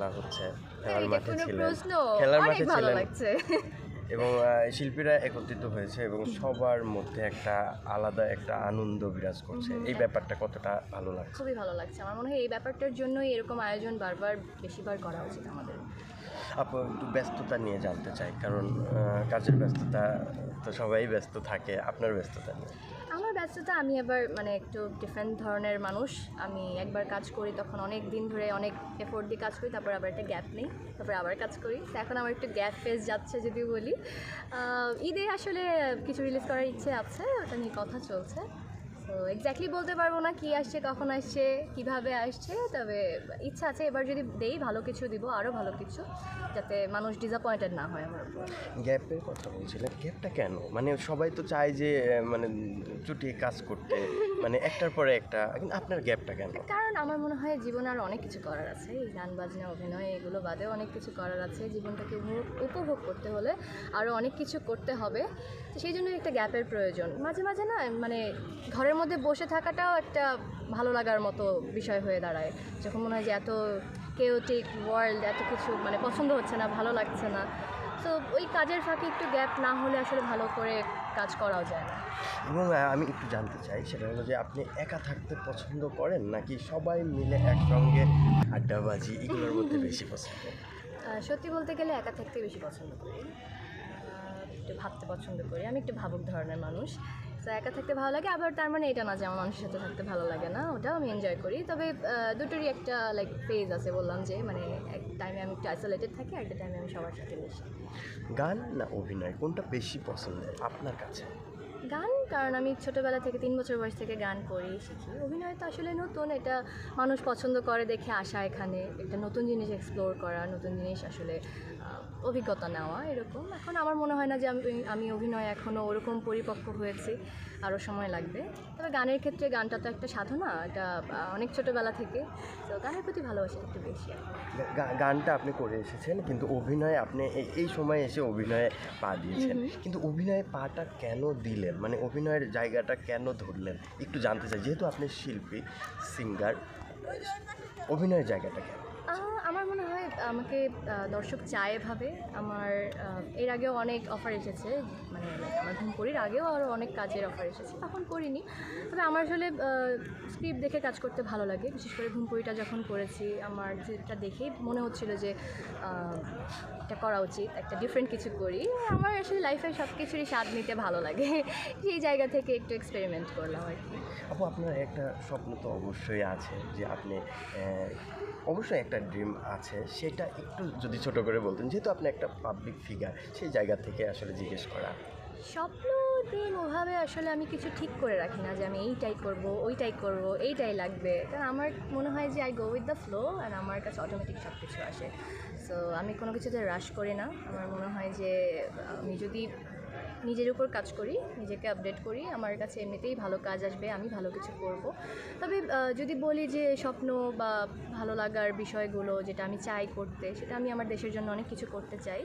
খেলা হচ্ছে, খেলার এটা মাঠে কোনো ছিলেন, প্রশ্ন? খেলার অনেক মাঠে ভালো ছিলেন লাগছে। এবং শিল্পীরা একত্রিত হয়েছে এবং সবার মধ্যে একটা আলাদা একটা আনন্দ বিরাজ করছে। এই ব্যাপারটা কতটা ভালো লাগছে? খুবই ভালো লাগছে। আমার মনে হয় এই ব্যাপারটার জন্যই এরকম আয়োজন বারবার বেশিবার করা উচিত আমাদের। আপু একটু ব্যস্ততা নিয়ে জানতে চাই, কারণ কাজের ব্যস্ততা তো সবাই ব্যস্ত থাকে, আপনার ব্যস্ততা নিয়ে। আমার ব্যস্ততা, আমি আবার মানে একটু ডিফারেন্ট ধরনের মানুষ। আমি একবার কাজ করি তখন অনেক দিন ধরে অনেক এফোর্ট দিয়ে কাজ করি, তারপর আবার একটা গ্যাপ নেই, তারপর আবার কাজ করি। তো এখন আমার একটু গ্যাপ ফেজ যাচ্ছে যদি বলি। ঈদে আসলে কিছু রিলিজ করার ইচ্ছে আছে, ওটা নিয়ে কথা চলছে। তো এক্স্যাক্টলি বলতে পারবো না কী আসছে, কখন আসছে, কীভাবে আসছে, তবে ইচ্ছা আছে এবার যদি দেই ভালো কিছু দিব, আরও ভালো কিছু, যাতে মানুষ ডিসঅ্যাপয়েন্টেড না হয় আমার উপর। গ্যাপের কথা বলছিলেন, গ্যাপটা কেন? মানে সবাই তো চায় যে মানে চুটিয়ে কাজ করতে, মানে একটার পরে একটা, কিন্তু আপনার গ্যাপটা কেন? কারণ আমার মনে হয় জীবনে আরও অনেক কিছু করার আছে। এই গান বাজনা অভিনয় এগুলো বাদেও অনেক কিছু করার আছে। জীবনটাকে উপভোগ করতে হলে আরও অনেক কিছু করতে হবে। তো সেই জন্য একটা গ্যাপের প্রয়োজন। মাঝে মাঝে না মানে ঘরের মধ্যে বসে থাকাটাও একটা ভালো লাগার মতো বিষয় হয়ে দাঁড়ায়, যখন মনে হয় যে এত কেওটিক ওয়ার্ল্ড, এত কিছু মানে পছন্দ হচ্ছে না, ভালো লাগছে না। তো ওই কাজের ফাঁকে একটু গ্যাপ না হলে আসলে ভালো করে কাজ করাও যায় না। এবং আমি একটু জানতে চাই, সেটা হলো যে আপনি একা থাকতে পছন্দ করেন নাকি সবাই মিলে একসঙ্গে আড্ডাবাজি এগুলোর মধ্যে বেশি পছন্দ? সত্যি বলতে গেলে একা থাকতে বেশি পছন্দ করি। একটু ভাবতে পছন্দ করি, আমি একটু ভাবুক ধরনের মানুষ। তো একা থাকতে ভালো লাগে, আবার তার মানে এটা না যে আমার মানুষের সাথে থাকতে ভালো লাগে না, ওটাও আমি এনজয় করি। তবে দুটোরই একটা লাইক ফেজ আছে, বললাম যে মানে এক টাইমে আমি একটু আইসোলেটেড থাকি, একটা টাইমে আমি সবার সাথে মিশি। গান না অভিনয়, কোনটা বেশি পছন্দের আপনার কাছে? গান, কারণ আমি ছোটোবেলা থেকে 3 বছর বয়স থেকে গান করি শিখি। অভিনয় তো আসলে নতুন, এটা মানুষ পছন্দ করে দেখে আসা, এখানে একটা নতুন জিনিস এক্সপ্লোর করা, নতুন জিনিস আসলে অভিজ্ঞতা নেওয়া, এরকম। এখন আমার মনে হয় না যে আমি অভিনয় এখনও ওরকম পরিপক্ক হয়েছি, আরও সময় লাগবে। তবে গানের ক্ষেত্রে গানটা তো একটা সাধনা, এটা অনেক ছোটোবেলা থেকে, তো গানের প্রতি ভালোবাসা একটু বেশি। গানটা আপনি করে এসেছেন, কিন্তু অভিনয়ে আপনি এই সময়ে এসে অভিনয়ে পা দিয়েছেন, কিন্তু অভিনয়ে পাটা কেন দিলেন, মানে অভিনয়ের জায়গাটা কেন ধরলেন একটু জানতে চাই, যেহেতু আপনি শিল্পী, সিঙ্গার, অভিনয়ের জায়গাটা কেন? আমার মনে হয় আমাকে দর্শক চায় এভাবে। আমার এর আগেও অনেক অফার এসেছে, মানে আমার ঘুমপুরির আগেও আরও অনেক কাজের অফার এসেছে, তখন করিনি। তবে আমার আসলে স্ক্রিপ্ট দেখে কাজ করতে ভালো লাগে, বিশেষ করে ঘুমপুরিটা যখন করেছি, আমার যেটা দেখেই মনে হচ্ছিল যে এটা করা উচিত, একটা ডিফারেন্ট কিছু করি। আমার আসলে লাইফে সব কিছুরই স্বাদ নিতে ভালো লাগে, সেই জায়গা থেকে একটু এক্সপেরিমেন্ট করলাম আর কি। আপু আপনার একটা স্বপ্ন তো অবশ্যই আছে, যে আপনি অবশ্যই একটা ড্রিম আছে, সেটা একটু যদি ছোট করে বলতেন, যেহেতু আপনি একটা পাবলিক ফিগার, সেই জায়গা থেকে আসলে জিজ্ঞেস করা। স্বপ্ন ড্রিম ওভাবে আসলে আমি কিছু ঠিক করে রাখি না যে আমি এইটাই করব, ওইটাই করব, এইটাই লাগবে। কারণ আমার মনে হয় যে I go with the flow, and আমার কাছে অটোমেটিক সব কিছু আসে। সো আমি কোনো কিছুতে রাশ করি না। আমার মনে হয় যে আমি যদি নিজের উপর কাজ করি, নিজেকে আপডেট করি, আমার কাছে এমনিতেই ভালো কাজ আসবে, আমি ভালো কিছু করব। তবে যদি বলি যে স্বপ্ন বা ভালো লাগার বিষয়গুলো যেটা আমি চাই করতে, সেটা আমি আমার দেশের জন্য অনেক কিছু করতে চাই।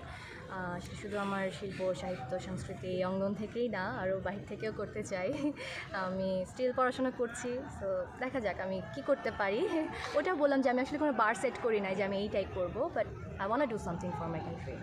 সেটা শুধু আমার শিল্প, সাহিত্য, সংস্কৃতি অঙ্গন থেকেই না, আরও বাহির থেকেও করতে চাই। আমি স্টিল পড়াশোনা করছি, সো দেখা যাক আমি কি করতে পারি। ওটা বললাম যে আমি আসলে কোনো বার সেট করি নাই যে আমি এইটাই করব, but I want to do something for my country.